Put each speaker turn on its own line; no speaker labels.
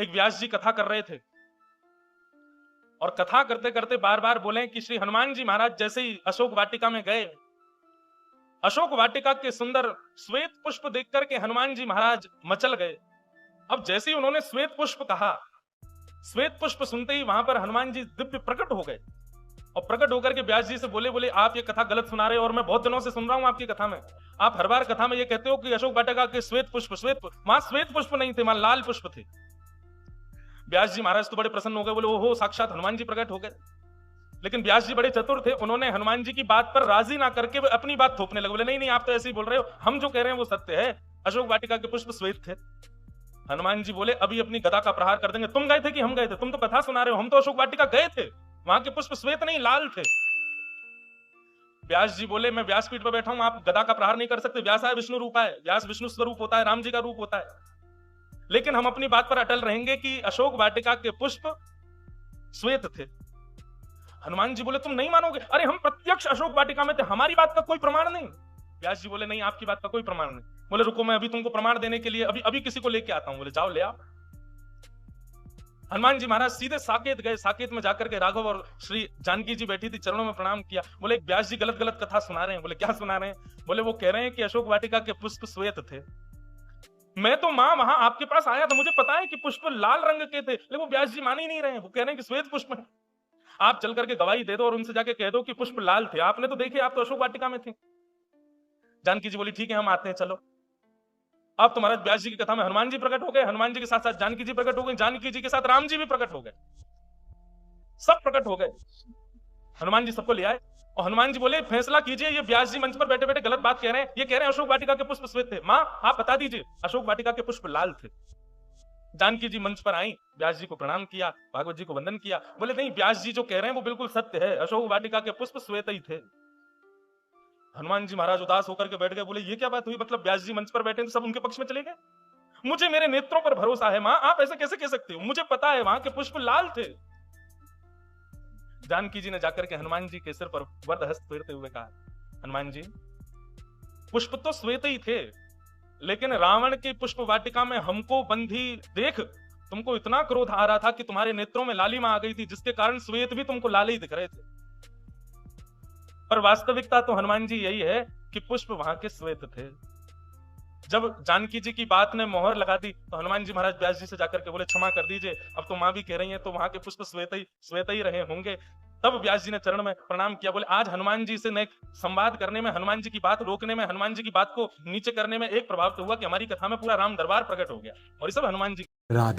एक व्यास जी कथा कर रहे थे और कथा करते करते बार बार बोले कि श्री हनुमान जी महाराज जैसे ही अशोक वाटिका में गए, अशोक वाटिका के सुंदर श्वेत पुष्प देख करके हनुमान जी महाराज मचल गए। अब जैसे ही उन्होंने श्वेत पुष्प कहा, श्वेत पुष्प सुनते ही वहां पर हनुमान जी दिव्य प्रकट हो गए और प्रकट होकर के व्यास जी से बोले बोले आप ये कथा गलत सुना रहे हो और मैं बहुत दिनों से सुन रहा हूं आपकी कथा में। आप हर बार कथा में ये कहते हो कि अशोक वाटिका के श्वेत पुष्प वहां श्वेत पुष्प नहीं थे, वहां लाल पुष्प थे। व्यास जी महाराज तो बड़े प्रसन्न हो गए, बोले ओहो साक्षात हनुमान जी प्रकट हो गए। लेकिन व्यास जी बड़े चतुर थे, उन्होंने हनुमान जी की बात पर राजी ना करके अपनी बात थोपने लगे। बोले नहीं नहीं आप तो ऐसे ही बोल रहे हो, हम जो कह रहे हैं वो सत्य है, अशोक वाटिका के पुष्प श्वेत थे। हनुमान जी बोले अभी अपनी गदा का प्रहार कर देंगे। तुम गए थे कि हम गए थे? तुम तो कथा सुना रहे हो, हम तो अशोक वाटिका गए थे, वहां के पुष्प श्वेत नहीं लाल थे। व्यास जी बोले मैं व्यासपीठ पर बैठा हूं, आप गदा का प्रहार नहीं कर सकते। व्यास है विष्णु रूपा है, व्यास विष्णु स्वरूप होता है, राम जी का रूप होता है। लेकिन हम अपनी बात पर अटल रहेंगे कि अशोक वाटिका के पुष्प श्वेत थे। हनुमान जी बोले तुम नहीं मानोगे, अरे हम प्रत्यक्ष अशोक वाटिका में थे, हमारी बात का कोई प्रमाण नहीं। व्यास जी बोले नहीं आपकी बात का कोई प्रमाण नहीं। बोले रुको मैं अभी तुमको प्रमाण देने के लिए अभी किसी को लेके आता हूं। बोले जाओ ले आओ। हनुमान जी महाराज सीधे साकेत गए, साकेत में जाकर के राघव और श्री जानकी जी बैठी थी, चरणों में प्रणाम किया। बोले व्यास जी गलत गलत कथा सुना रहे हैं। बोले क्या सुना रहे हैं? बोले वो कह रहे हैं कि अशोक वाटिका के पुष्प श्वेत थे। मैं तो मां वहां आपके पास आया था, मुझे पता है कि पुष्प लाल रंग के थे, लेकिन वो व्यास जी मान ही नहीं रहे हैं, वो कह रहे हैं कि श्वेत पुष्प है। आप चल करके गवाही दे दो और उनसे जाके कह दो कि पुष्प लाल थे, आपने तो देखे, आप तो अशोक वाटिका में थे। जानकी जी बोली ठीक है हम आते हैं, चलो। अब तो महाराज व्यास जी की कथा में हनुमान जी प्रकट हो गए, हनुमान जी के साथ साथ जानकी जी प्रकट हो गए, जानकी जी के साथ राम जी भी प्रकट हो गए, सब प्रकट हो गए। हनुमान जी सबको ले आए और हनुमान जी बोले फैसला कीजिए, ये व्यास जी मंच पर बैठे बैठे गलत बात कह रहे हैं, ये कह रहे हैं अशोक वाटिका के पुष्प श्वेत थे। मां आप बता दीजिए, अशोक वाटिका के पुष्प लाल थे। जानकी जी मंच पर आई, व्यास जी को प्रणाम किया, भागवत जी को वंदन किया। बोले नहीं व्यास जी जो कह रहे हैं वो बिल्कुल सत्य है, अशोक वाटिका के पुष्प श्वेत ही थे। हनुमान जी महाराज उदास होकर के बैठ गए। बोले ये क्या बात हुई, मतलब व्यास जी मंच पर बैठे तो सब उनके पक्ष में चले गए? मुझे मेरे नेत्रों पर भरोसा है मां, आप ऐसे कैसे कह सकते हो? मुझे पता है वहां के पुष्प लाल थे। जानकी जी ने जाकर के हनुमान जी के सिर पर वरद हस्त फेरते हुए कहा, हनुमान जी पुष्प तो श्वेत ही थे, लेकिन रावण की पुष्प वाटिका में हमको बंधी देख तुमको इतना क्रोध आ रहा था कि तुम्हारे नेत्रों में लालिमा आ गई थी, जिसके कारण श्वेत भी तुमको लाल ही दिख रहे थे। पर वास्तविकता तो हनुमान जी यही है कि पुष्प वहां के श्वेत थे। जब जानकी जी की बात ने मोहर लगा दी तो हनुमान जी महाराज व्यास जी से जाकर के बोले क्षमा कर दीजिए, अब तो मां भी कह रही है तो वहां के पुष्प श्वेत ही रहे होंगे। तब व्यास जी ने चरण में प्रणाम किया। बोले आज हनुमान जी से संवाद करने में, हनुमान जी की बात रोकने में, हनुमान जी की बात को नीचे करने में एक प्रभाव तो हुआ कि हमारी कथा में पूरा राम दरबार प्रकट हो गया, और ये सब हनुमान जी।